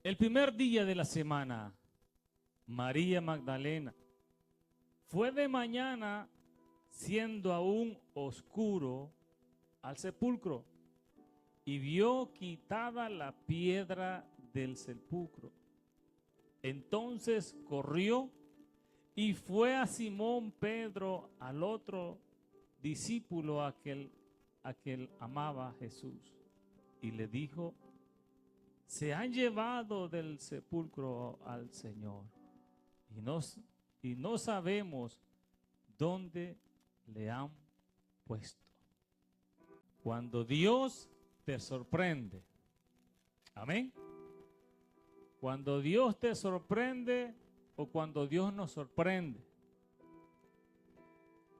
El primer día de la semana, María Magdalena fue de mañana, siendo aún oscuro, al sepulcro y vio quitada la piedra del sepulcro. Entonces corrió y fue a Simón Pedro, al otro discípulo a que amaba a Jesús, y le dijo: se han llevado del sepulcro al Señor y no sabemos dónde le han puesto. Cuando Dios te sorprende, amén. Cuando Dios te sorprende o cuando Dios nos sorprende.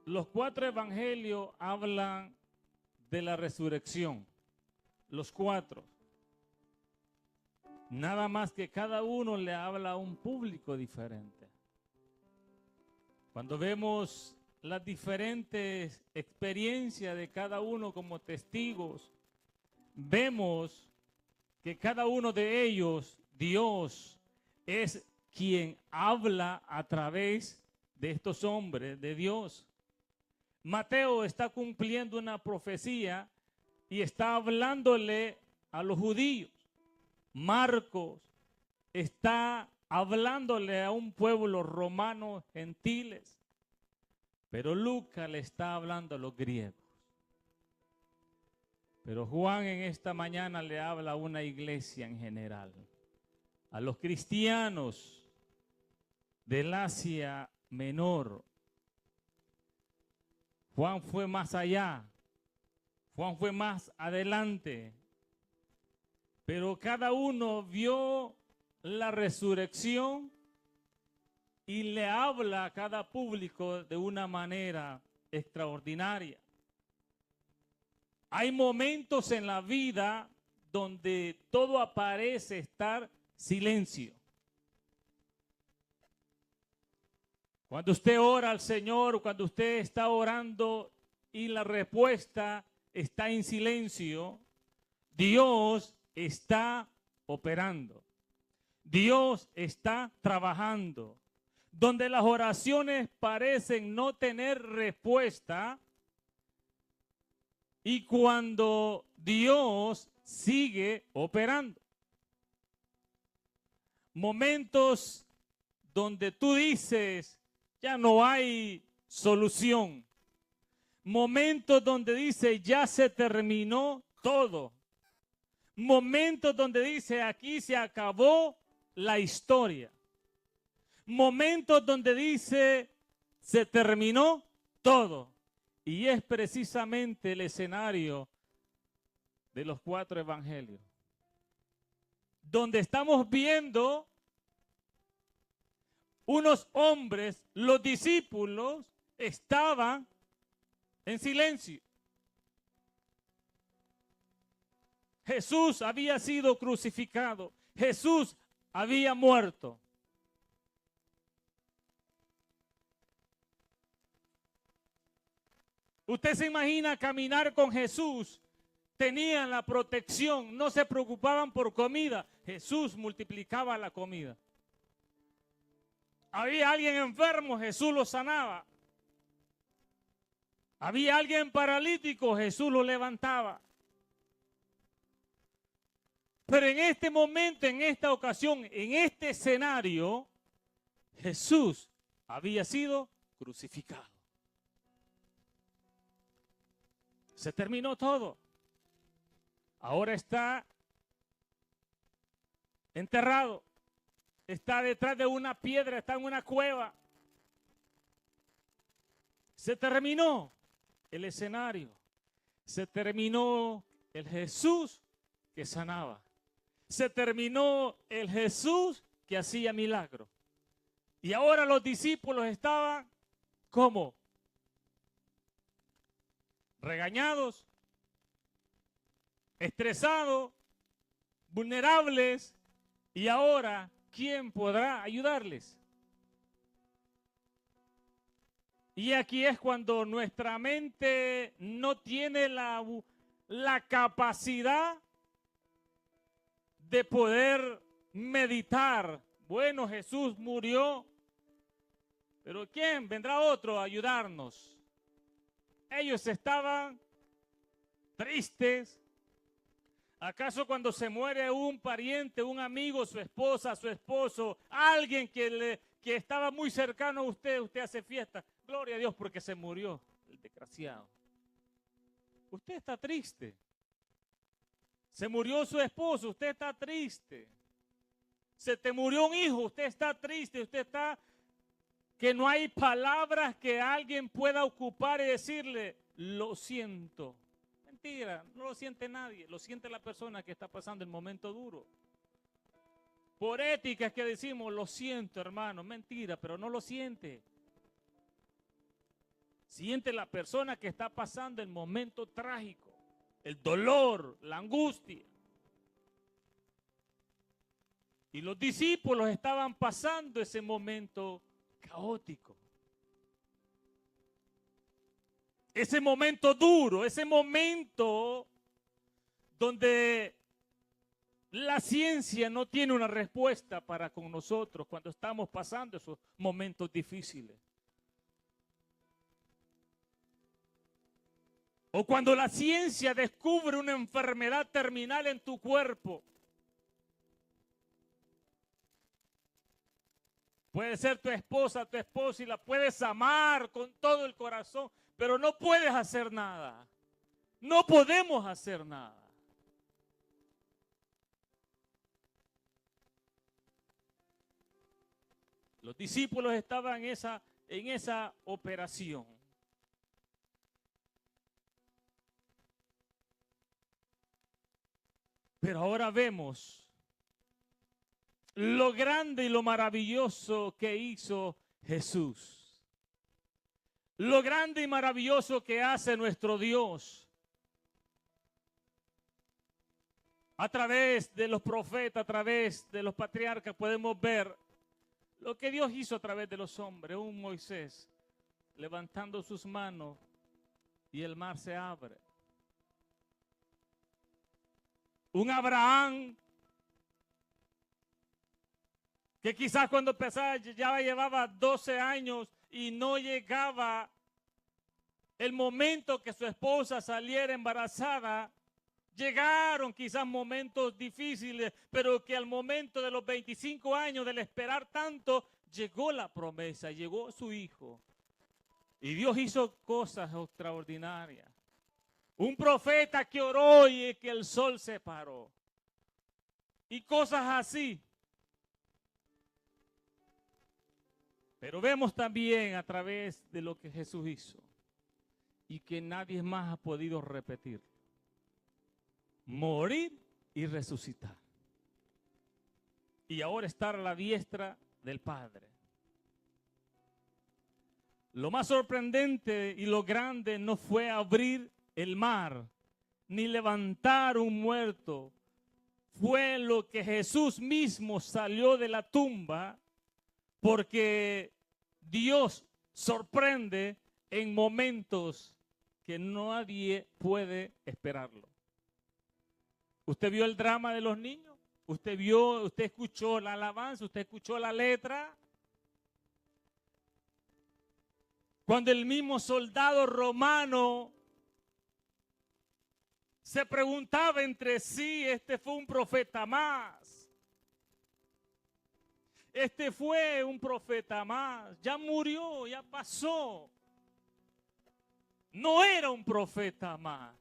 Los 4 evangelios hablan de la resurrección. Los 4. Nada más que cada uno le habla a un público diferente. Cuando vemos las diferentes experiencias de cada uno como testigos, vemos que cada uno de ellos, Dios es quien habla a través de estos hombres de Dios. Mateo está cumpliendo una profecía y está hablándole a los judíos. Marcos está hablándole a un pueblo romano, gentiles. Pero Lucas le está hablando a los griegos. Pero Juan en esta mañana le habla a una iglesia en general, a los cristianos del Asia Menor. Juan fue más allá, Juan fue más adelante, pero cada uno vio la resurrección y le habla a cada público de una manera extraordinaria. Hay momentos en la vida donde todo parece estar silencio. Cuando usted ora al Señor, cuando usted está orando y la respuesta está en silencio, Dios está operando. Dios está trabajando. Donde las oraciones parecen no tener respuesta, y cuando Dios sigue operando. Momentos donde tú dices, ya no hay solución. Momentos donde dice, ya se terminó todo. Momentos donde dice, aquí se acabó la historia. Momentos donde dice, se terminó todo. Y es precisamente el escenario de los 4 evangelios, donde estamos viendo unos hombres, los discípulos estaban en silencio. Jesús había sido crucificado, Jesús había muerto. Usted se imagina caminar con Jesús, tenían la protección, no se preocupaban por comida. Jesús multiplicaba la comida. Había alguien enfermo, Jesús lo sanaba. Había alguien paralítico, Jesús lo levantaba. Pero en este momento, en esta ocasión, en este escenario, Jesús había sido crucificado. Se terminó todo. Ahora está enterrado. Está detrás de una piedra, está en una cueva. Se terminó el escenario. Se terminó el Jesús que sanaba. Se terminó el Jesús que hacía milagros. Y ahora los discípulos estaban, ¿cómo? Regañados, estresados, vulnerables. Y ahora, ¿quién podrá ayudarles? Y aquí es cuando nuestra mente no tiene la capacidad de poder meditar. Bueno, Jesús murió, pero ¿quién? Vendrá otro a ayudarnos. Ellos estaban tristes. ¿Acaso cuando se muere un pariente, un amigo, su esposa, su esposo, alguien que estaba muy cercano a usted, usted hace fiesta? Gloria a Dios porque se murió el desgraciado. Usted está triste. Se murió su esposo, usted está triste. Se te murió un hijo, usted está triste, usted está que no hay palabras que alguien pueda ocupar y decirle, lo siento. Mentira, no lo siente nadie, lo siente la persona que está pasando el momento duro. Por ética es que decimos, lo siento, hermano, mentira, pero no lo siente. Siente la persona que está pasando el momento trágico, el dolor, la angustia. Y los discípulos estaban pasando ese momento caótico. Ese momento duro, ese momento donde la ciencia no tiene una respuesta para con nosotros cuando estamos pasando esos momentos difíciles. O cuando la ciencia descubre una enfermedad terminal en tu cuerpo. Puede ser tu esposa y la puedes amar con todo el corazón, pero no puedes hacer nada. No podemos hacer nada. Los discípulos estaban en esa operación. Pero ahora vemos lo grande y lo maravilloso que hizo Jesús. Lo grande y maravilloso que hace nuestro Dios. A través de los profetas, a través de los patriarcas, podemos ver lo que Dios hizo a través de los hombres. Un Moisés levantando sus manos y el mar se abre. Un Abraham que quizás cuando empezaba ya llevaba 12 años y no llegaba el momento que su esposa saliera embarazada. Llegaron quizás momentos difíciles, pero que al momento de los 25 años del esperar tanto, llegó la promesa, llegó su hijo. Y Dios hizo cosas extraordinarias. Un profeta que oró y que el sol se paró. Y cosas así. Pero vemos también a través de lo que Jesús hizo y que nadie más ha podido repetir. Morir y resucitar. Y ahora estar a la diestra del Padre. Lo más sorprendente y lo grande no fue abrir el mar, ni levantar un muerto. Fue lo que Jesús mismo salió de la tumba, porque Dios sorprende en momentos que nadie puede esperarlo. ¿Usted vio el drama de los niños? ¿Usted escuchó la alabanza? ¿Usted escuchó la letra? Cuando el mismo soldado romano se preguntaba entre sí, este fue un profeta más. Este fue un profeta más. Ya murió, ya pasó. No era un profeta más.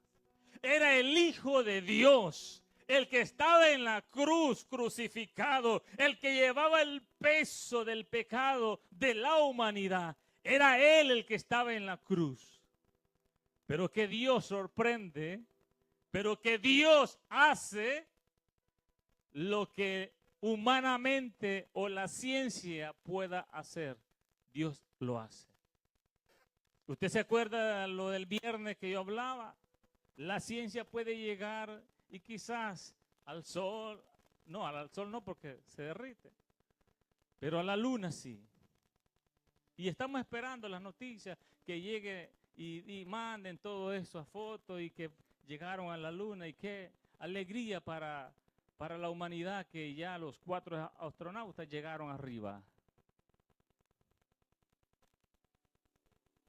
Era el Hijo de Dios, el que estaba en la cruz crucificado, el que llevaba el peso del pecado de la humanidad. Era Él el que estaba en la cruz. Pero que Dios sorprende, pero que Dios hace lo que humanamente o la ciencia pueda hacer. Dios lo hace. ¿Usted se acuerda de lo del viernes que yo hablaba? La ciencia puede llegar y quizás al sol no porque se derrite, pero a la luna sí. Y estamos esperando las noticias que llegue y manden todo eso a fotos y que llegaron a la luna y qué alegría para para la humanidad que ya los 4 astronautas llegaron arriba.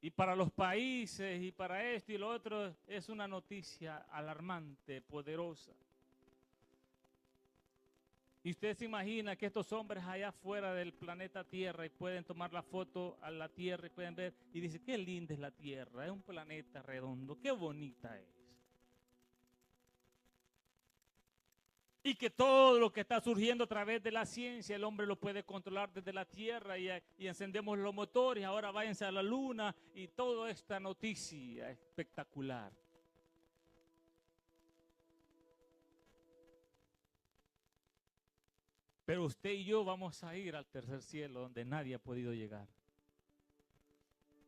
Y para los países y para esto y lo otro es una noticia alarmante, poderosa. Y usted se imagina que estos hombres allá afuera del planeta Tierra y pueden tomar la foto a la Tierra y pueden ver y dicen, qué linda es la Tierra, es un planeta redondo, qué bonita es. Y que todo lo que está surgiendo a través de la ciencia, el hombre lo puede controlar desde la Tierra y encendemos los motores, ahora váyanse a la Luna y toda esta noticia espectacular. Pero usted y yo vamos a ir al tercer cielo donde nadie ha podido llegar.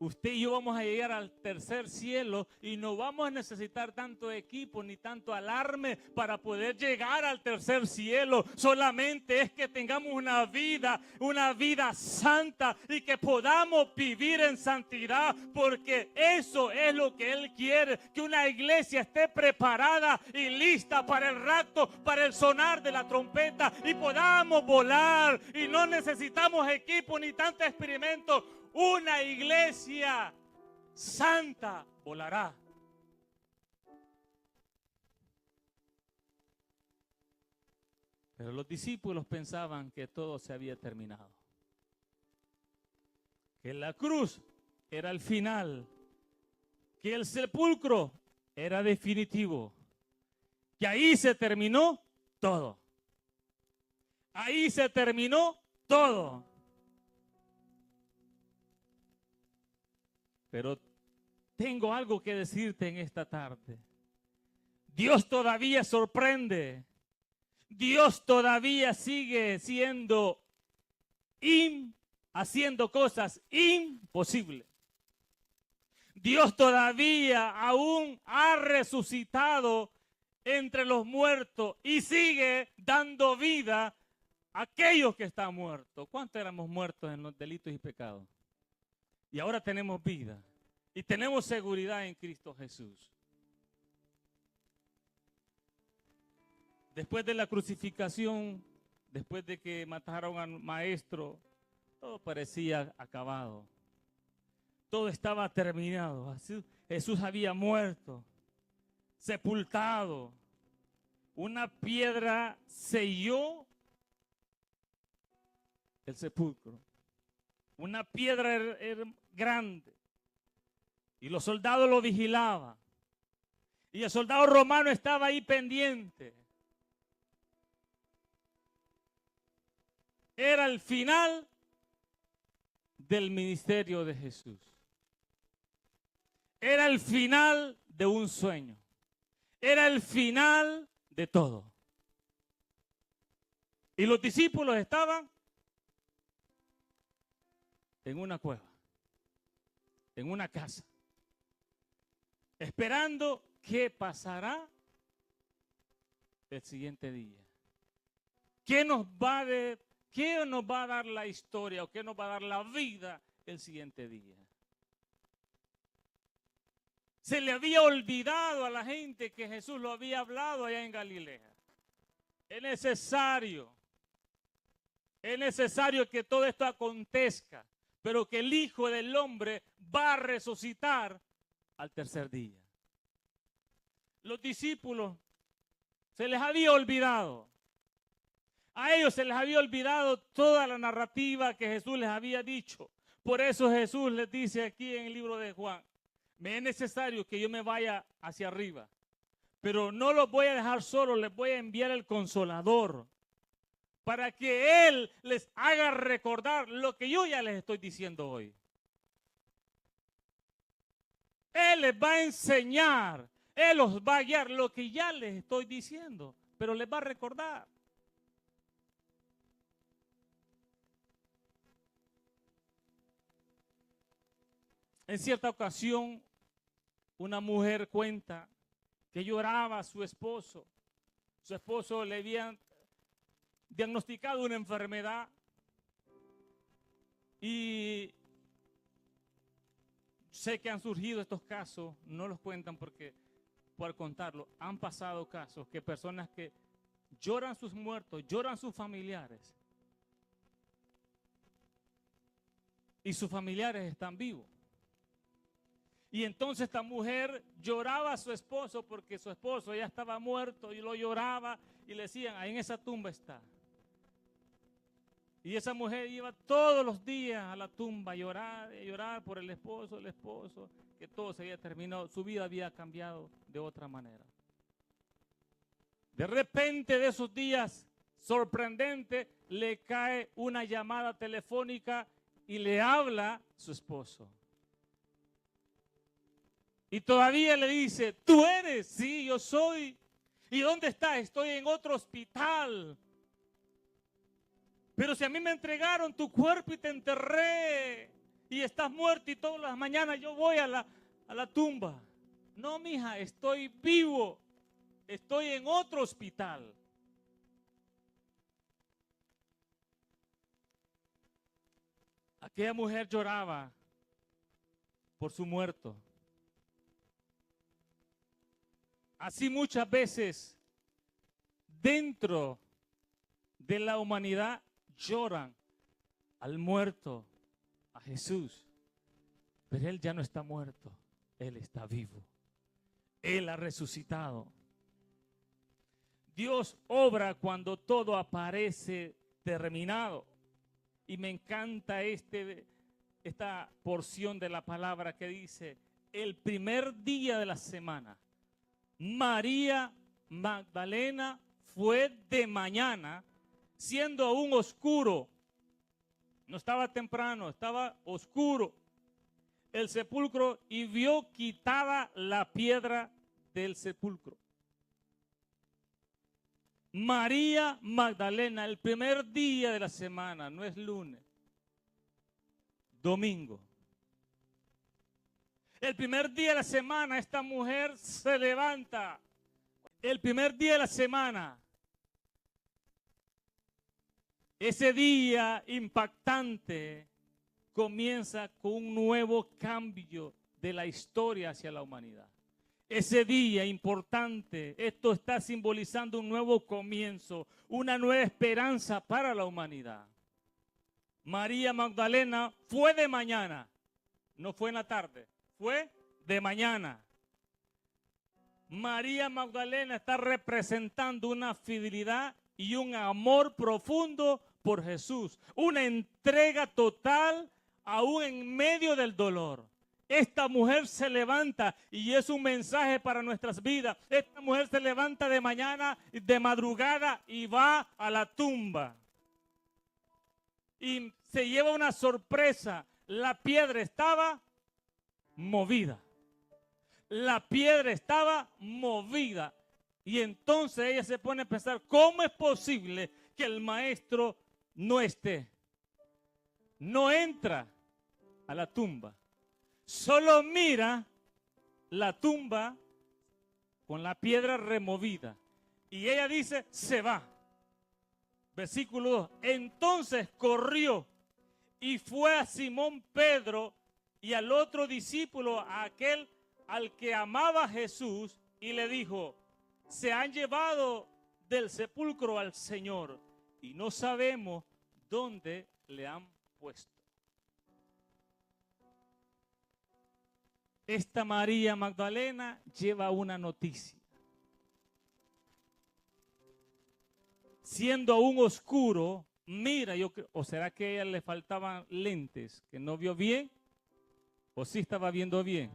Usted y yo vamos a llegar al tercer cielo y no vamos a necesitar tanto equipo ni tanto alarme para poder llegar al tercer cielo. Solamente es que tengamos una vida santa y que podamos vivir en santidad, porque eso es lo que Él quiere, que una iglesia esté preparada y lista para el rapto, para el sonar de la trompeta y podamos volar y no necesitamos equipo ni tanto experimento. Una iglesia santa volará. Pero los discípulos pensaban que todo se había terminado. Que la cruz era el final. Que el sepulcro era definitivo. Que ahí se terminó todo. Ahí se terminó todo. Pero tengo algo que decirte en esta tarde. Dios todavía sorprende. Dios todavía sigue haciendo cosas imposibles. Dios todavía aún ha resucitado entre los muertos y sigue dando vida a aquellos que están muertos. ¿Cuántos éramos muertos en los delitos y pecados? Y ahora tenemos vida y tenemos seguridad en Cristo Jesús. Después de la crucificación, después de que mataron al maestro, todo parecía acabado. Todo estaba terminado. Jesús había muerto, sepultado. Una piedra selló el sepulcro. Una piedra grande. Y los soldados lo vigilaban. Y el soldado romano estaba ahí pendiente. Era el final del ministerio de Jesús. Era el final de un sueño. Era el final de todo. Y los discípulos estaban en una cueva, en una casa, esperando qué pasará el siguiente día. ¿Qué nos va a dar la historia o qué nos va a dar la vida el siguiente día? Se le había olvidado a la gente que Jesús lo había hablado allá en Galilea. Es necesario que todo esto acontezca, pero que el Hijo del Hombre va a resucitar al tercer día. Los discípulos se les había olvidado. A ellos se les había olvidado toda la narrativa que Jesús les había dicho. Por eso Jesús les dice aquí en el libro de Juan, me es necesario que yo me vaya hacia arriba, pero no los voy a dejar solos, les voy a enviar el Consolador para que Él les haga recordar lo que yo ya les estoy diciendo hoy. Él les va a enseñar, Él los va a guiar lo que ya les estoy diciendo, pero les va a recordar. En cierta ocasión, una mujer cuenta que lloraba a su esposo. Su esposo le habían diagnosticado una enfermedad y sé que han surgido estos casos, no los cuentan porque por contarlo, han pasado casos que personas que lloran sus muertos, lloran sus familiares. Y sus familiares están vivos. Y entonces esta mujer lloraba a su esposo porque su esposo ya estaba muerto y lo lloraba y le decían, ahí en esa tumba está. Y esa mujer iba todos los días a la tumba a llorar por el esposo, que todo se había terminado, su vida había cambiado de otra manera. De repente de esos días sorprendentes le cae una llamada telefónica y le habla su esposo. Y todavía le dice, ¿tú eres? Sí, yo soy. ¿Y dónde estás? Estoy en otro hospital. Pero si a mí me entregaron tu cuerpo y te enterré y estás muerto y todas las mañanas yo voy a la tumba. No, mija, estoy vivo. Estoy en otro hospital. Aquella mujer lloraba por su muerto. Así muchas veces dentro de la humanidad lloran al muerto, a Jesús. Pero Él ya no está muerto, Él está vivo. Él ha resucitado. Dios obra cuando todo aparece terminado. Y me encanta esta porción de la palabra que dice, el primer día de la semana, María Magdalena fue de mañana, siendo aún oscuro. No estaba temprano, estaba oscuro el sepulcro y vio quitada la piedra del sepulcro. María Magdalena, el primer día de la semana, no es lunes, domingo. El primer día de la semana esta mujer se levanta. El primer día de la semana. Ese día impactante comienza con un nuevo cambio de la historia hacia la humanidad. Ese día importante, esto está simbolizando un nuevo comienzo, una nueva esperanza para la humanidad. María Magdalena fue de mañana, no fue en la tarde, fue de mañana. María Magdalena está representando una fidelidad y un amor profundo por Jesús, una entrega total aún en medio del dolor. Esta mujer se levanta y es un mensaje para nuestras vidas. Esta mujer se levanta de mañana, de madrugada y va a la tumba. Y se lleva una sorpresa. La piedra estaba movida. La piedra estaba movida. Y entonces ella se pone a pensar, ¿cómo es posible que el maestro no esté? No entra a la tumba. Solo mira la tumba con la piedra removida. Y ella dice, se va. Versículo 2. Entonces corrió y fue a Simón Pedro y al otro discípulo, a aquel al que amaba Jesús, y le dijo, se han llevado del sepulcro al Señor y no sabemos dónde le han puesto. Esta María Magdalena lleva una noticia. Siendo aún oscuro, mira, o será que a ella le faltaban lentes, que no vio bien, o sí estaba viendo bien.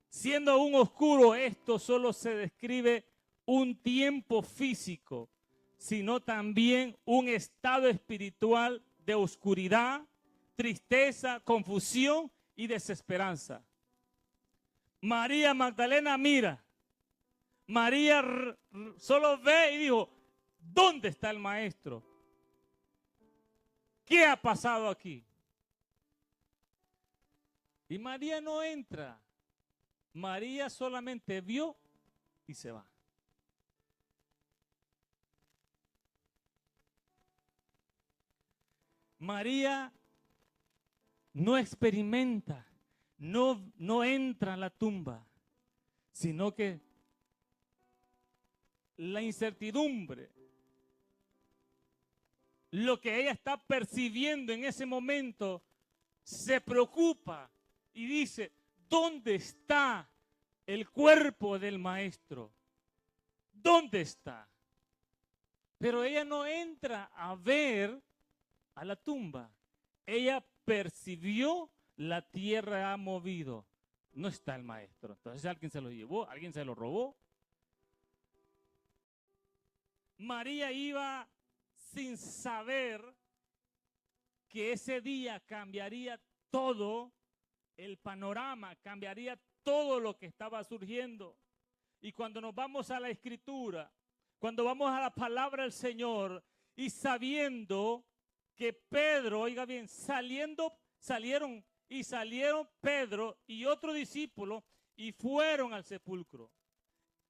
Siendo aún oscuro, esto solo se describe un tiempo físico, sino también un estado espiritual de oscuridad, tristeza, confusión y desesperanza. María Magdalena mira. María solo ve y dijo, ¿dónde está el maestro? ¿Qué ha pasado aquí? Y María no entra. María solamente vio y se va. María no experimenta, no entra a la tumba, sino que la incertidumbre, lo que ella está percibiendo en ese momento, se preocupa y dice, ¿dónde está el cuerpo del maestro? ¿Dónde está? Pero ella no entra a ver a la tumba. Ella percibió la tierra ha movido. No está el maestro. Entonces alguien se lo llevó, alguien se lo robó. María iba sin saber que ese día cambiaría todo el panorama, cambiaría todo lo que estaba surgiendo. Y cuando nos vamos a la Escritura, cuando vamos a la palabra del Señor y sabiendo que Pedro, oiga bien, salieron Pedro y otro discípulo y fueron al sepulcro.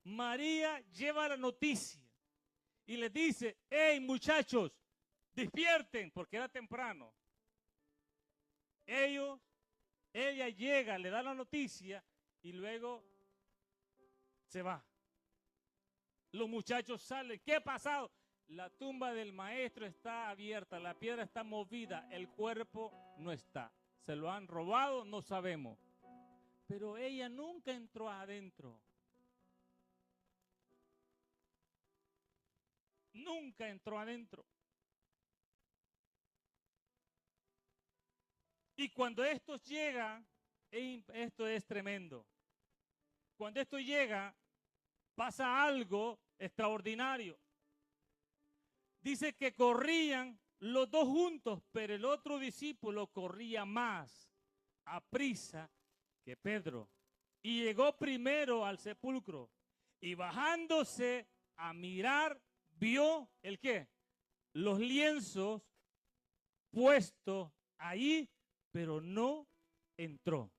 María lleva la noticia y les dice, hey muchachos, despierten, porque era temprano. Ella llega, le da la noticia y luego se va. Los muchachos salen. ¿Qué ha pasado? La tumba del maestro está abierta, la piedra está movida, el cuerpo no está. ¿Se lo han robado? No sabemos. Pero ella nunca entró adentro. Nunca entró adentro. Y cuando esto llega, esto es tremendo. Cuando esto llega, pasa algo extraordinario. Dice que corrían los dos juntos, pero el otro discípulo corría más a prisa que Pedro. Y llegó primero al sepulcro. Y bajándose a mirar, vio ¿el qué? Los lienzos puestos ahí, pero no entró.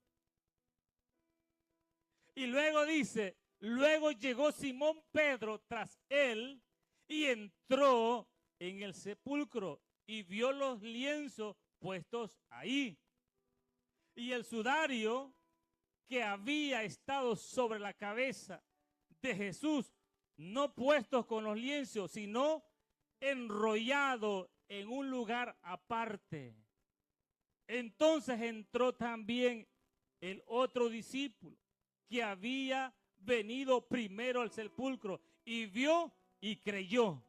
Y luego dice, luego llegó Simón Pedro tras él y entró en el sepulcro y vio los lienzos puestos ahí. Y el sudario que había estado sobre la cabeza de Jesús, no puestos con los lienzos, sino enrollado en un lugar aparte. Entonces entró también el otro discípulo que había venido primero al sepulcro y vio y creyó,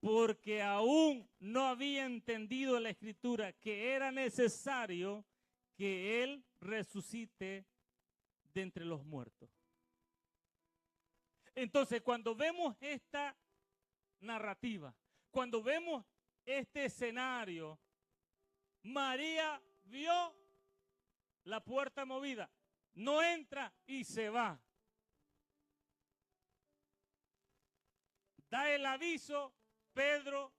porque aún no había entendido la Escritura que era necesario que Él resucite de entre los muertos. Entonces, cuando vemos esta narrativa, cuando vemos este escenario, María vio la puerta movida, no entra y se va. Da el aviso Pedro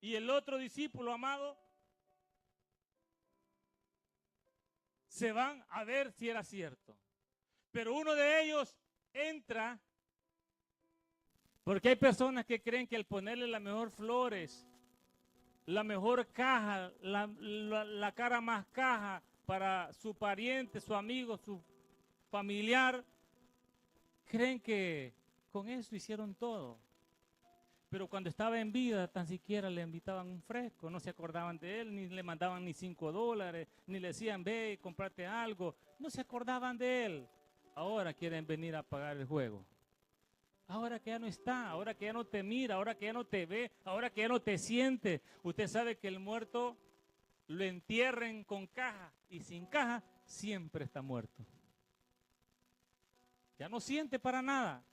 y el otro discípulo amado se van a ver si era cierto. Pero uno de ellos entra, porque hay personas que creen que al ponerle las mejores flores, la mejor caja, la cara más caja para su pariente, su amigo, su familiar, creen que con eso hicieron todo. Pero cuando estaba en vida, tan siquiera le invitaban un fresco, no se acordaban de él, ni le mandaban ni $5, ni le decían, ve, comprate algo. No se acordaban de él. Ahora quieren venir a pagar el juego. Ahora que ya no está, ahora que ya no te mira, ahora que ya no te ve, ahora que ya no te siente. Usted sabe que el muerto lo entierren con caja y sin caja siempre está muerto. Ya no siente para nada.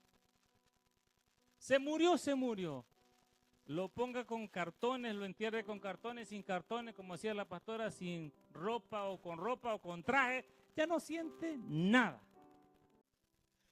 Se murió, se murió. Lo ponga con cartones, lo entierre con cartones, sin cartones, como decía la pastora, sin ropa o con traje, ya no siente nada.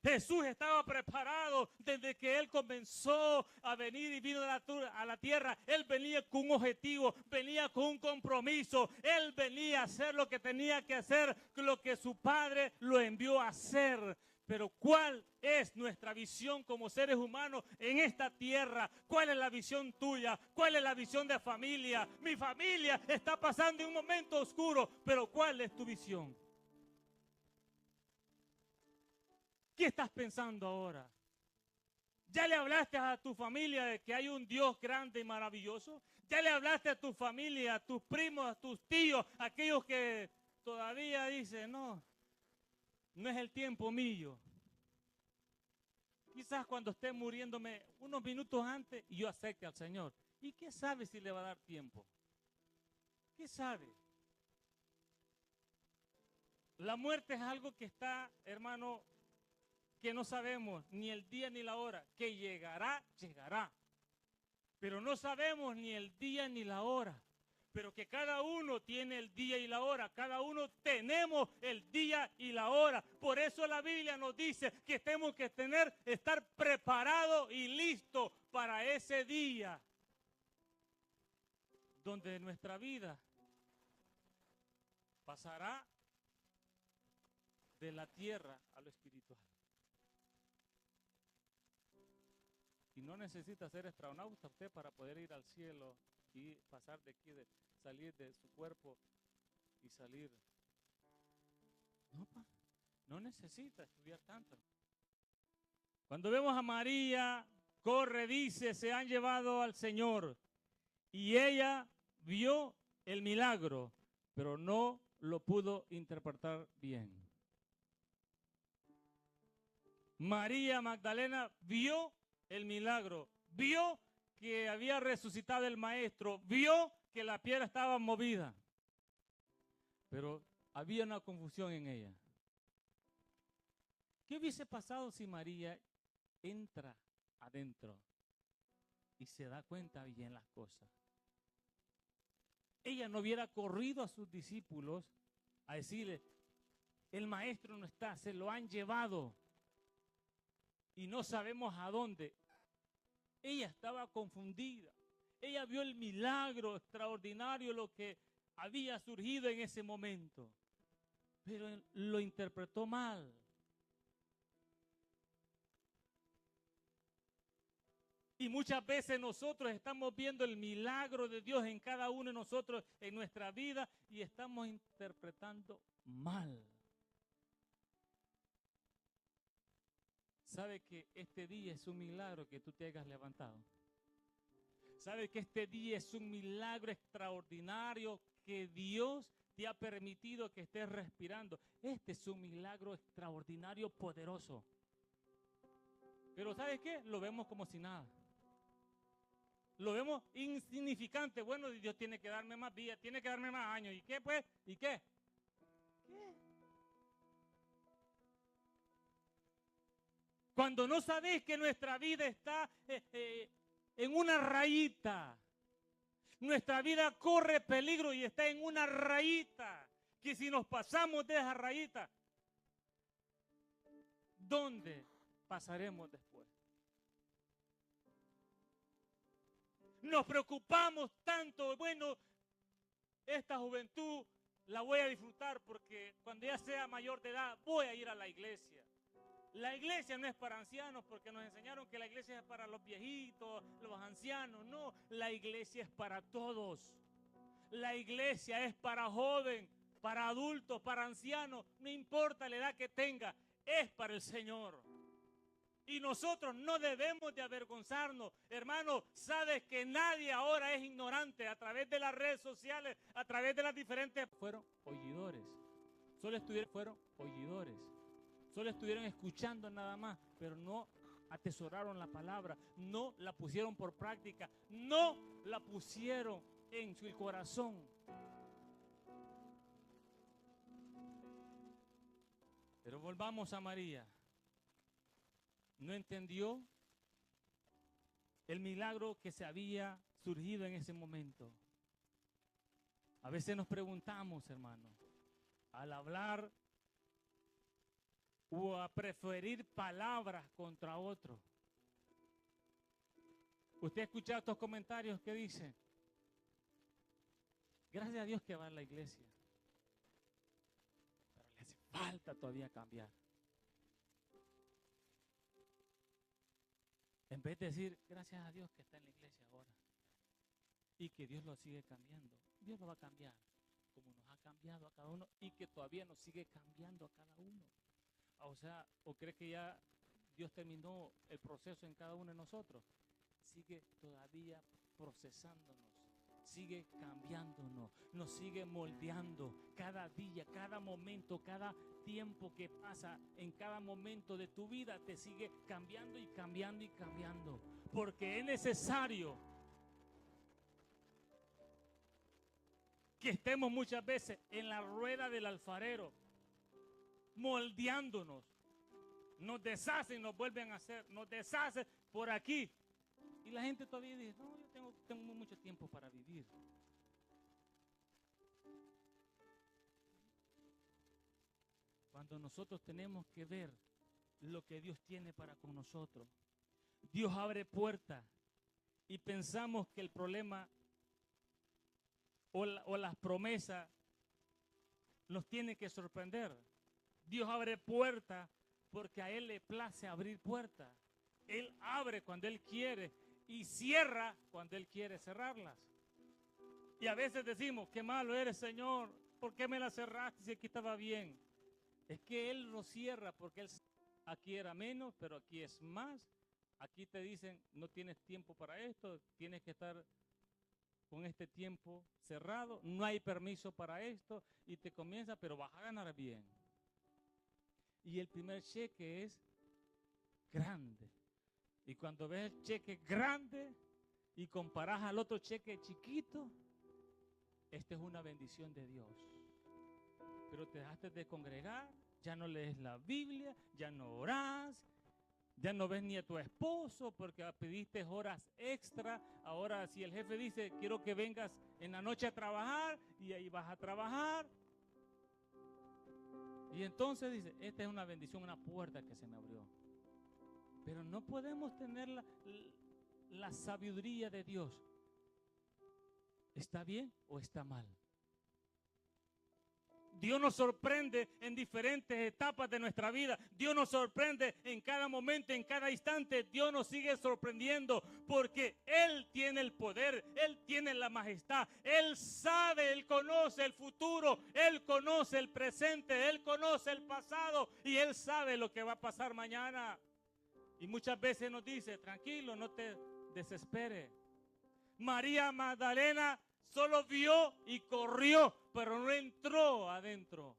Jesús estaba preparado desde que Él comenzó a venir y vino a la tierra. Él venía con un objetivo, venía con un compromiso. Él venía a hacer lo que tenía que hacer, lo que su Padre lo envió a hacer. Pero ¿cuál es nuestra visión como seres humanos en esta tierra? ¿Cuál es la visión tuya? ¿Cuál es la visión de familia? Mi familia está pasando un momento oscuro, pero ¿cuál es tu visión? ¿Qué estás pensando ahora? ¿Ya le hablaste a tu familia de que hay un Dios grande y maravilloso? ¿Ya le hablaste a tu familia, a tus primos, a tus tíos, a aquellos que todavía dicen, no, no es el tiempo mío? Quizás cuando esté muriéndome unos minutos antes y yo acepte al Señor. ¿Y qué sabe si le va a dar tiempo? ¿Qué sabe? La muerte es algo que está, hermano, que no sabemos ni el día ni la hora. Que llegará, llegará. Pero no sabemos ni el día ni la hora. Pero que cada uno tiene el día y la hora. Cada uno tenemos el día y la hora. Por eso la Biblia nos dice que tenemos que estar preparados y listos para ese día. Donde nuestra vida pasará de la tierra a lo espiritual. Y no necesita ser astronauta usted para poder ir al cielo y pasar de aquí, salir de su cuerpo y salir. No necesita estudiar tanto. Cuando vemos a María, corre, dice, se han llevado al Señor. Y ella vio el milagro, pero no lo pudo interpretar bien. María Magdalena vio el milagro, vio que había resucitado el maestro, vio que la piedra estaba movida, pero había una confusión en ella. ¿Qué hubiese pasado si María entra adentro y se da cuenta bien las cosas? Ella no hubiera corrido a sus discípulos a decirle, el maestro no está, se lo han llevado y no sabemos a dónde. Ella estaba confundida. Ella vio el milagro extraordinario, lo que había surgido en ese momento, pero lo interpretó mal. Y muchas veces nosotros estamos viendo el milagro de Dios en cada uno de nosotros, en nuestra vida, y estamos interpretando mal. ¿Sabe que este día es un milagro que tú te hayas levantado? ¿Sabe que este día es un milagro extraordinario que Dios te ha permitido que estés respirando? Este es un milagro extraordinario, poderoso. Pero ¿sabe qué? Lo vemos como si nada. Lo vemos insignificante. Bueno, Dios tiene que darme más días, tiene que darme más años. ¿Y qué pues? ¿Y qué? ¿Qué? Cuando no sabes que nuestra vida está en una rayita. Nuestra vida corre peligro y está en una rayita. Que si nos pasamos de esa rayita, ¿dónde pasaremos después? Nos preocupamos tanto. Bueno, esta juventud la voy a disfrutar porque cuando ya sea mayor de edad voy a ir a la iglesia. La iglesia no es para ancianos porque nos enseñaron que la iglesia es para los viejitos, los ancianos. No, la iglesia es para todos. La iglesia es para joven, para adultos, para ancianos. No importa la edad que tenga, es para el Señor. Y nosotros no debemos de avergonzarnos. Hermano, sabes que nadie ahora es ignorante a través de las redes sociales, a través de las diferentes... Fueron oidores. Fueron oidores. Solo estuvieron escuchando nada más, pero no atesoraron la palabra, no la pusieron por práctica, no la pusieron en su corazón. Pero volvamos a María. No entendió el milagro que se había surgido en ese momento. A veces nos preguntamos, hermano, al hablar o a preferir palabras contra otro. Usted ha escuchado estos comentarios que dicen, gracias a Dios que va a la iglesia, pero le hace falta todavía cambiar. En vez de decir, gracias a Dios que está en la iglesia ahora y que Dios lo sigue cambiando. Dios lo va a cambiar como nos ha cambiado a cada uno y que todavía nos sigue cambiando a cada uno. O sea, o cree que ya Dios terminó el proceso en cada uno de nosotros. Sigue todavía procesándonos, sigue cambiándonos, nos sigue moldeando cada día, cada momento, cada tiempo que pasa, en cada momento de tu vida te sigue cambiando y cambiando y cambiando, porque es necesario que estemos muchas veces en la rueda del alfarero, moldeándonos. Nos deshacen, nos vuelven a hacer, nos deshacen por aquí. Y la gente todavía dice, no, yo tengo mucho tiempo para vivir. Cuando nosotros tenemos que ver lo que Dios tiene para con nosotros, Dios abre puertas y pensamos que el problema o las promesas nos tiene que sorprender. Dios abre puertas porque a Él le place abrir puertas. Él abre cuando Él quiere y cierra cuando Él quiere cerrarlas. Y a veces decimos, qué malo eres, Señor, ¿por qué me la cerraste si aquí estaba bien? Es que Él lo cierra porque Él, aquí era menos, pero aquí es más. Aquí te dicen, no tienes tiempo para esto, tienes que estar con este tiempo cerrado, no hay permiso para esto, y te comienza, pero vas a ganar bien. Y el primer cheque es grande. Y cuando ves el cheque grande y comparas al otro cheque chiquito, esta es una bendición de Dios. Pero te dejaste de congregar, ya no lees la Biblia, ya no orás, ya no ves ni a tu esposo porque pediste horas extra. Ahora si el jefe dice, quiero que vengas en la noche a trabajar, y ahí vas a trabajar. Y entonces dice, esta es una bendición, una puerta que se me abrió. Pero no podemos tener la sabiduría de Dios. ¿Está bien o está mal? Dios nos sorprende en diferentes etapas de nuestra vida. Dios nos sorprende en cada momento, en cada instante. Dios nos sigue sorprendiendo porque Él tiene el poder, Él tiene la majestad. Él sabe, Él conoce el futuro, Él conoce el presente, Él conoce el pasado y Él sabe lo que va a pasar mañana. Y muchas veces nos dice, tranquilo, no te desesperes. María Magdalena solo vio y corrió, pero no entró adentro.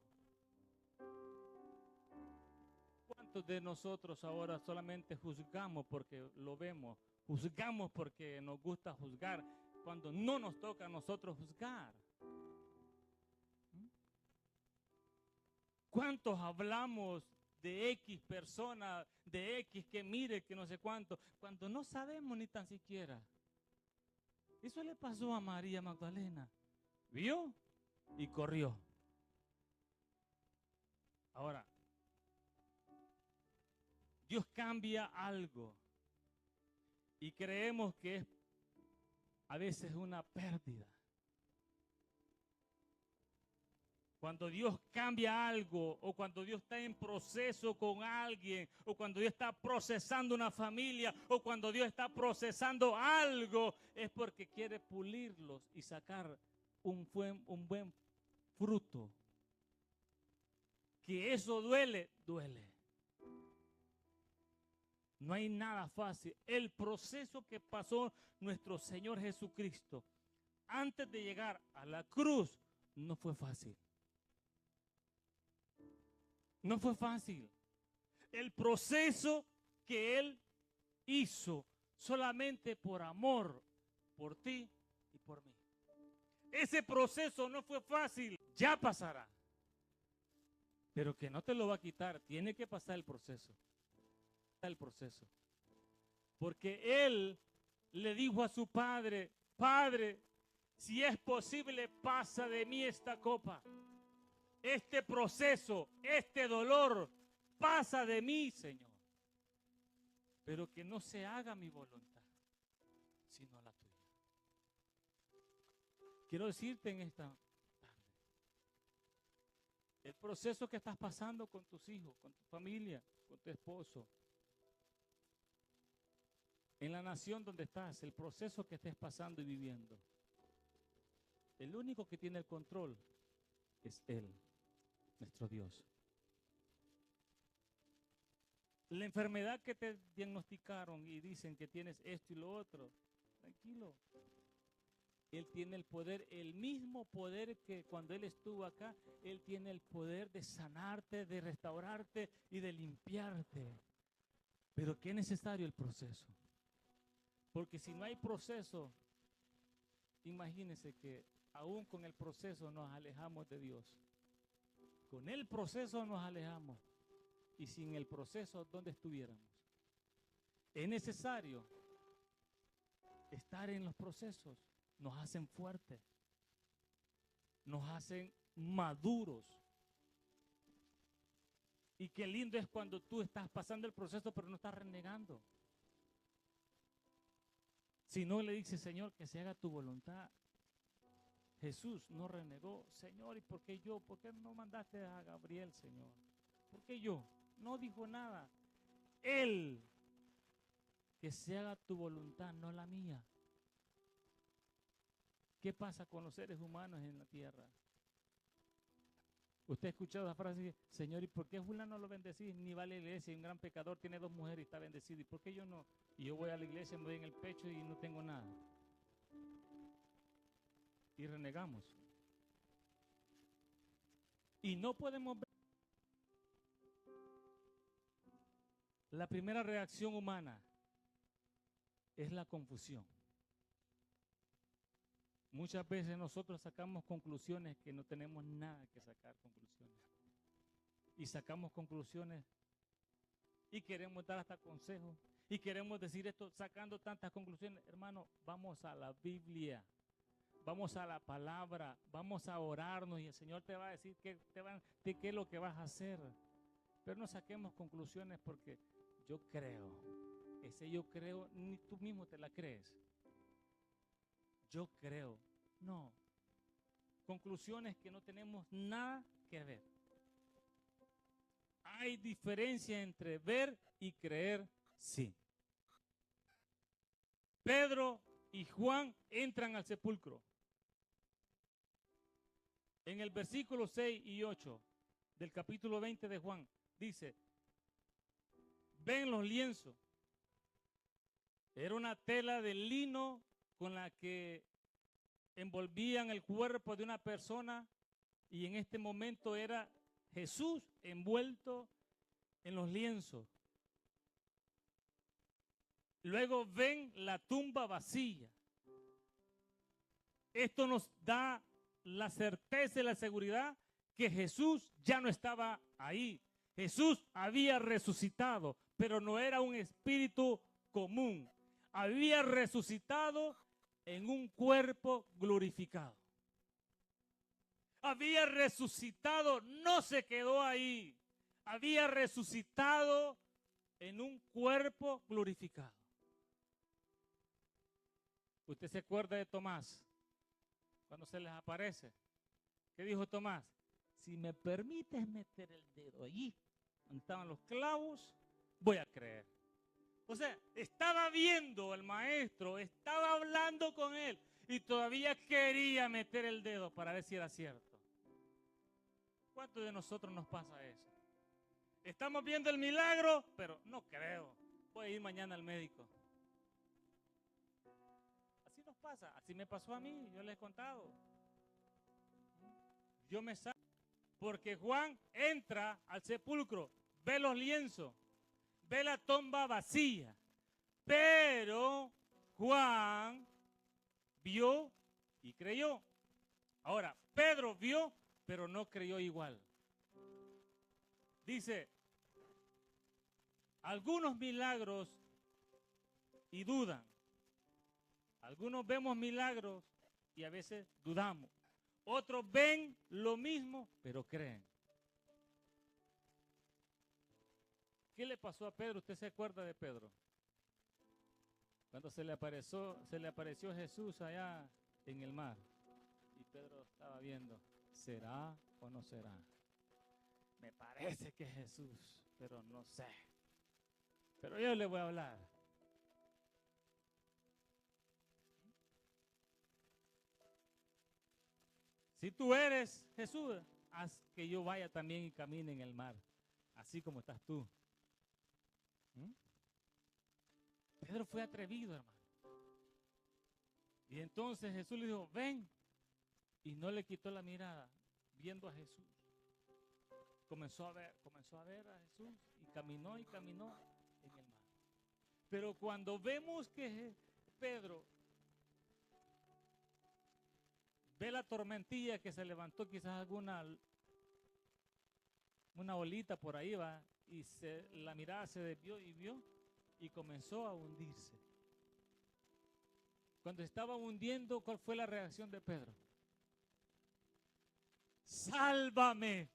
¿Cuántos de nosotros ahora solamente juzgamos porque lo vemos? Juzgamos porque nos gusta juzgar, cuando no nos toca a nosotros juzgar. ¿Cuántos hablamos de X persona, de X que mire, que no sé cuánto, cuando no sabemos ni tan siquiera? Eso le pasó a María Magdalena. Vio y corrió. Ahora, Dios cambia algo y creemos que es a veces una pérdida. Cuando Dios cambia algo, o cuando Dios está en proceso con alguien, o cuando Dios está procesando una familia, o cuando Dios está procesando algo, es porque quiere pulirlos y sacar un buen fruto. Que eso duele, duele. No hay nada fácil. El proceso que pasó nuestro Señor Jesucristo antes de llegar a la cruz no fue fácil. No fue fácil. El proceso que Él hizo solamente por amor, por ti y por mí. Ese proceso no fue fácil, ya pasará. Pero que no te lo va a quitar, tiene que pasar el proceso. El proceso. Porque Él le dijo a su Padre, Padre, si es posible, pasa de mí esta copa. Este proceso, este dolor, pasa de mí, Señor. Pero que no se haga mi voluntad, sino la tuya. Quiero decirte en esta tarde, el proceso que estás pasando con tus hijos, con tu familia, con tu esposo, en la nación donde estás, el proceso que estés pasando y viviendo, el único que tiene el control es Él, nuestro Dios. La enfermedad que te diagnosticaron y dicen que tienes esto y lo otro, tranquilo. Él tiene el poder, el mismo poder que cuando Él estuvo acá, Él tiene el poder de sanarte, de restaurarte y de limpiarte. Pero ¿qué es necesario el proceso? Porque si no hay proceso, imagínense que aún con el proceso nos alejamos de Dios. Con el proceso nos alejamos. Y sin el proceso, ¿dónde estuviéramos? Es necesario estar en los procesos. Nos hacen fuertes. Nos hacen maduros. Y qué lindo es cuando tú estás pasando el proceso, pero no estás renegando. Si no le dices, Señor, que se haga tu voluntad. Jesús no renegó. Señor, ¿y por qué yo? ¿Por qué no mandaste a Gabriel, Señor? ¿Por qué yo? No dijo nada. Él, que se haga tu voluntad, no la mía. ¿Qué pasa con los seres humanos en la tierra? Usted ha escuchado la frase, Señor, ¿y por qué fulano lo bendecís? Ni va a la iglesia, y un gran pecador, tiene 2 mujeres y está bendecido. ¿Y por qué yo no? Y yo voy a la iglesia, me doy en el pecho y no tengo nada. Y renegamos. Y no podemos ver. La primera reacción humana es la confusión. Muchas veces nosotros sacamos conclusiones que no tenemos nada que sacar conclusiones. Y sacamos conclusiones y queremos dar hasta consejos. Y queremos decir esto sacando tantas conclusiones. Hermano, vamos a la Biblia. Vamos a la palabra. Vamos a orarnos y el Señor te va a decir qué es lo que vas a hacer. Pero no saquemos conclusiones porque yo creo. Ese yo creo, ni tú mismo te la crees. Yo creo. No. Conclusiones que no tenemos nada que ver. Hay diferencia entre ver y creer, sí. Pedro y Juan entran al sepulcro. En el versículo 6 y 8 del capítulo 20 de Juan, dice, ven los lienzos. Era una tela de lino con la que envolvían el cuerpo de una persona y en este momento era Jesús envuelto en los lienzos. Luego ven la tumba vacía. Esto nos da la certeza y la seguridad que Jesús ya no estaba ahí. Jesús había resucitado, pero no era un espíritu común. Había resucitado en un cuerpo glorificado. Había resucitado, no se quedó ahí. Había resucitado en un cuerpo glorificado. ¿Usted se acuerda de Tomás? Cuando se les aparece. ¿Qué dijo Tomás? Si me permites meter el dedo allí, donde estaban los clavos, voy a creer. O sea, estaba viendo al maestro, estaba hablando con él y todavía quería meter el dedo para ver si era cierto. ¿Cuántos de nosotros nos pasa eso? Estamos viendo el milagro, pero no creo. Voy a ir mañana al médico. Así nos pasa, así me pasó a mí, yo les he contado. Yo me salgo porque Juan entra al sepulcro, ve los lienzos, ve la tumba vacía, pero Juan vio y creyó. Ahora, Pedro vio, pero no creyó igual. Dice, algunos milagros y dudan. Algunos vemos milagros y a veces dudamos. Otros ven lo mismo, pero creen. ¿Qué le pasó a Pedro? ¿Usted se acuerda de Pedro? Cuando se le apareció Jesús allá en el mar. Y Pedro estaba viendo, ¿será o no será? Me parece que es Jesús, pero no sé. Pero yo le voy a hablar. Si tú eres Jesús, haz que yo vaya también y camine en el mar, así como estás tú. ¿Mm? Pedro fue atrevido, hermano. Y entonces Jesús le dijo, ven. Y no le quitó la mirada, viendo a Jesús. Comenzó a ver a Jesús y caminó en el mar. Pero cuando vemos que Pedro ve la tormentilla que se levantó, quizás una olita por ahí va, y la mirada se desvió y vio y comenzó a hundirse. Cuando estaba hundiendo, ¿cuál fue la reacción de Pedro? ¡Sálvame!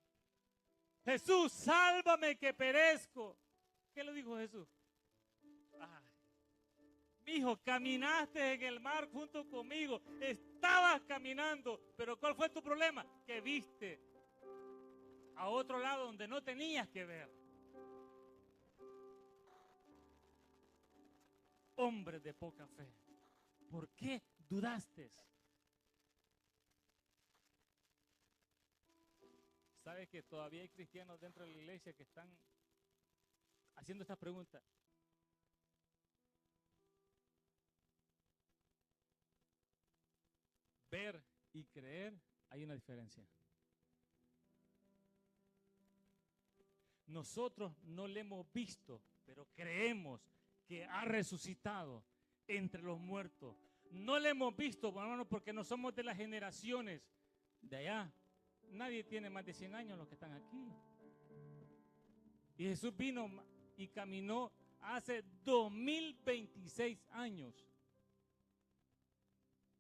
Jesús, sálvame que perezco. ¿Qué le dijo Jesús? Ay, mijo, caminaste en el mar junto conmigo, estabas caminando, pero ¿cuál fue tu problema? Que viste a otro lado donde no tenías que ver. Hombre de poca fe, ¿por qué dudaste? ¿Sabes que todavía hay cristianos dentro de la iglesia que están haciendo estas preguntas? Ver y creer, hay una diferencia. Nosotros no le hemos visto, pero creemos que ha resucitado entre los muertos. No le hemos visto, hermano, porque no somos de las generaciones de allá. Nadie tiene más de 100 años los que están aquí. Y Jesús vino y caminó hace 2026 años.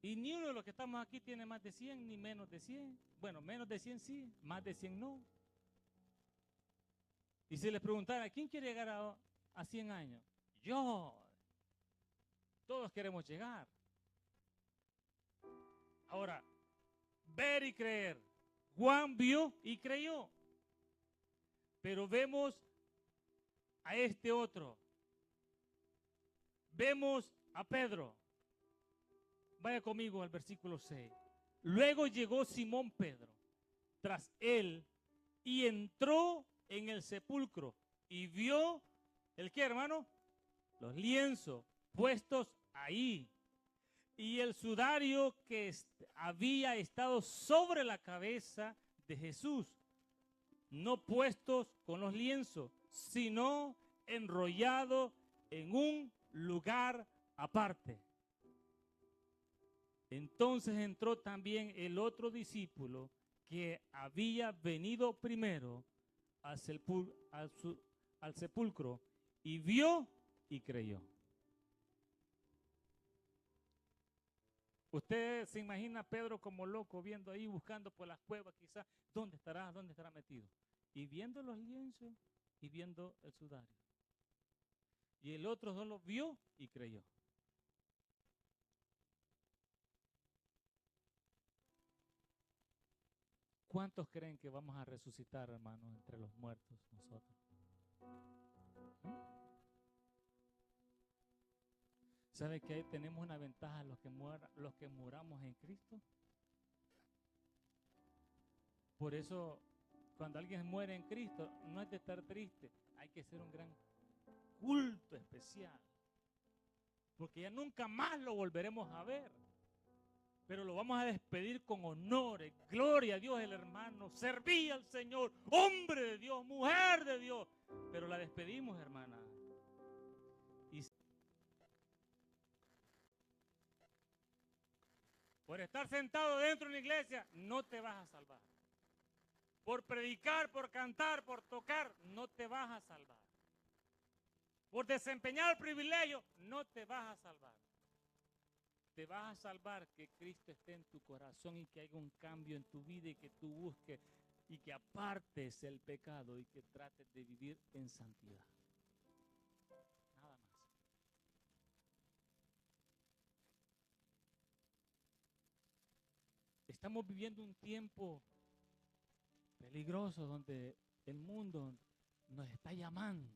Y ni uno de los que estamos aquí tiene más de 100 ni menos de 100. Bueno, menos de 100 sí, más de 100 no. Y si les preguntara, ¿quién quiere llegar a 100 años? Yo. Todos queremos llegar. Ahora, ver y creer. Juan vio y creyó. Pero vemos a este otro. Vemos a Pedro. Vaya conmigo al versículo 6. Luego llegó Simón Pedro tras él y entró en el sepulcro y vio ¿el qué, hermano? Los lienzos puestos ahí y el sudario que había estado sobre la cabeza de Jesús, no puestos con los lienzos, sino enrollado en un lugar aparte. Entonces entró también el otro discípulo que había venido primero al sepulcro y vio y creyó. Usted se imagina a Pedro como loco viendo ahí, buscando por las cuevas quizás, ¿dónde estará metido? Y viendo los lienzos y viendo el sudario. Y el otro solo vio y creyó. ¿Cuántos creen que vamos a resucitar, hermanos, entre los muertos nosotros? ¿Sabe que tenemos una ventaja los que muramos en Cristo? Por eso, cuando alguien muere en Cristo, no es de estar triste, hay que hacer un gran culto especial. Porque ya nunca más lo volveremos a ver. Pero lo vamos a despedir con honores, gloria a Dios el hermano, serví al Señor, hombre de Dios, mujer de Dios. Pero la despedimos, hermana. Y por estar sentado dentro de una iglesia, no te vas a salvar. Por predicar, por cantar, por tocar, no te vas a salvar. Por desempeñar el privilegio, no te vas a salvar. Te vas a salvar que Cristo esté en tu corazón y que haya un cambio en tu vida y que tú busques y que apartes el pecado y que trates de vivir en santidad. Nada más. Estamos viviendo un tiempo peligroso donde el mundo nos está llamando.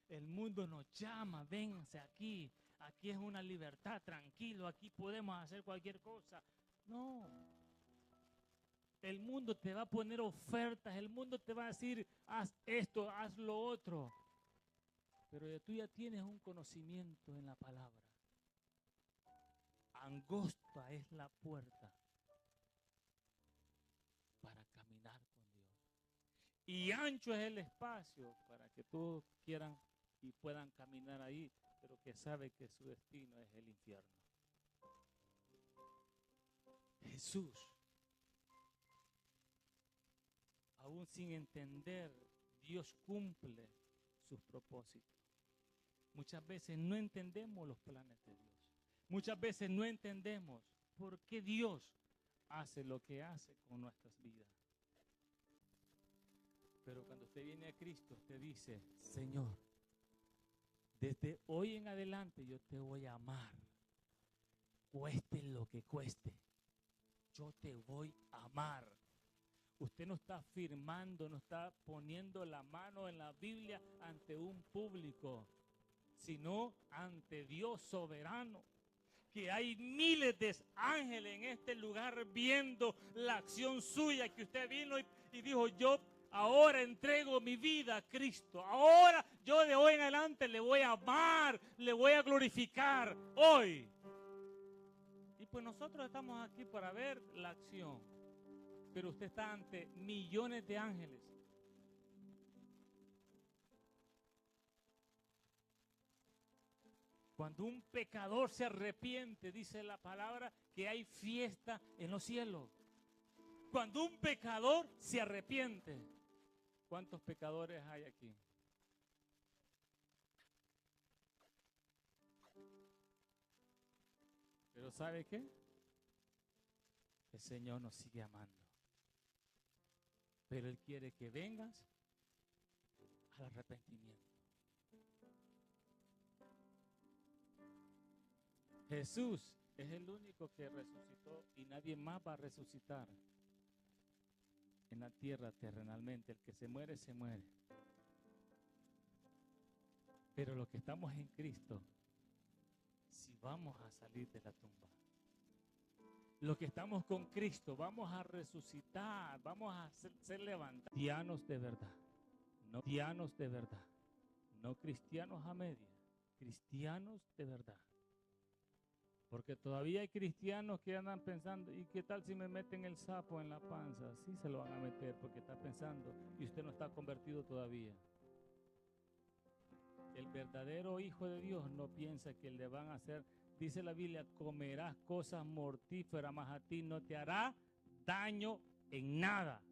El mundo nos llama, vénganse aquí. Aquí es una libertad, tranquilo, aquí podemos hacer cualquier cosa. No. El mundo te va a poner ofertas, el mundo te va a decir, haz esto, haz lo otro. pero tú ya tienes un conocimiento en la palabra. Angosta es la puerta para caminar con Dios. Y ancho es el espacio para que todos quieran y puedan caminar ahí, pero que sabe que su destino es el infierno. Jesús, aún sin entender, Dios cumple sus propósitos. Muchas veces no entendemos los planes de Dios. Muchas veces no entendemos por qué Dios hace lo que hace con nuestras vidas. Pero cuando usted viene a Cristo, usted dice, Señor, desde hoy en adelante yo te voy a amar. Cueste lo que cueste. Yo te voy a amar. Usted no está firmando, no está poniendo la mano en la Biblia ante un público, sino ante Dios soberano. Que hay miles de ángeles en este lugar viendo la acción suya, que usted vino y dijo, yo ahora entrego mi vida a Cristo. Ahora yo de hoy en adelante le voy a amar, le voy a glorificar hoy. Y pues nosotros estamos aquí para ver la acción, pero usted está ante millones de ángeles. Cuando un pecador se arrepiente, dice la palabra, que hay fiesta en los cielos. Cuando un pecador se arrepiente. ¿Cuántos pecadores hay aquí? Pero ¿sabe qué? El Señor nos sigue amando. Pero Él quiere que vengas al arrepentimiento. Jesús es el único que resucitó y nadie más va a resucitar en la tierra terrenalmente. El que se muere, se muere. Pero los que estamos en Cristo, si vamos a salir de la tumba. Los que estamos con Cristo, vamos a resucitar, vamos a ser levantados. Cristianos de verdad, no cristianos de verdad, no cristianos a media, cristianos de verdad. Porque todavía hay cristianos que andan pensando, ¿y qué tal si me meten el sapo en la panza? Sí se lo van a meter porque está pensando y usted no está convertido todavía. El verdadero hijo de Dios no piensa que le van a hacer, dice la Biblia, comerás cosas mortíferas, mas a ti no te hará daño en nada.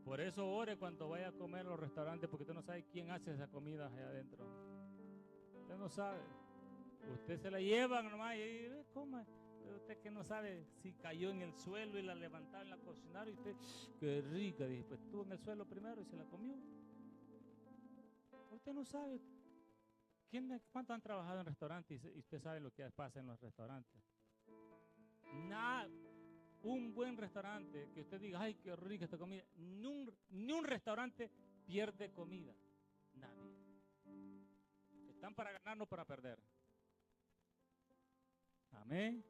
Por eso ore cuando vaya a comer a los restaurantes, porque usted no sabe quién hace esa comida allá adentro. Usted no sabe. Usted se la lleva nomás y coma. Usted que no sabe si cayó en el suelo y la levantaron y la cocinaron y usted, qué rica, dice, pues estuvo en el suelo primero y se la comió. Usted no sabe. ¿Cuántos han trabajado en restaurantes y usted sabe lo que pasa en los restaurantes? Nada. Un buen restaurante que usted diga, ay, qué rica esta comida. Ni un restaurante pierde comida. Nadie. Están para ganar, no para perder. Amén.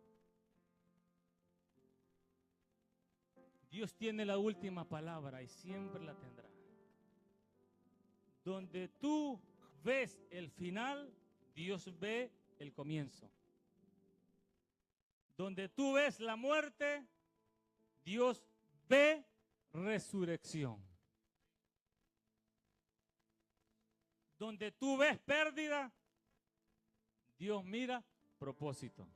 Dios tiene la última palabra y siempre la tendrá. Donde tú ves el final, Dios ve el comienzo. Donde tú ves la muerte, Dios ve resurrección. Donde tú ves pérdida, Dios mira propósito.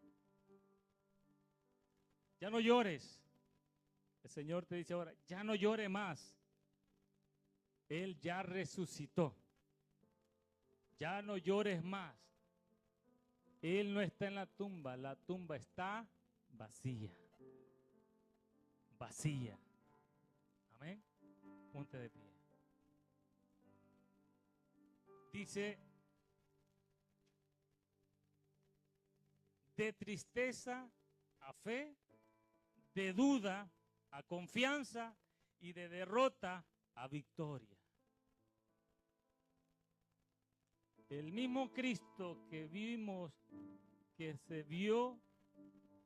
Ya no llores. El Señor te dice ahora, ya no llore más. Él ya resucitó. Ya no llores más. Él no está en la tumba está vacía. Vacía. Amén. Ponte de pie. Dice, de tristeza a fe, de duda a confianza y de derrota a victoria. El mismo Cristo que vimos, que se vio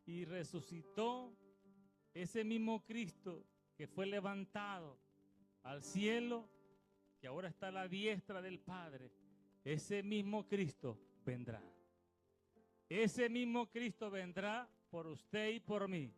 y resucitó, ese mismo Cristo que fue levantado al cielo, que ahora está a la diestra del Padre, ese mismo Cristo vendrá. Ese mismo Cristo vendrá por usted y por mí.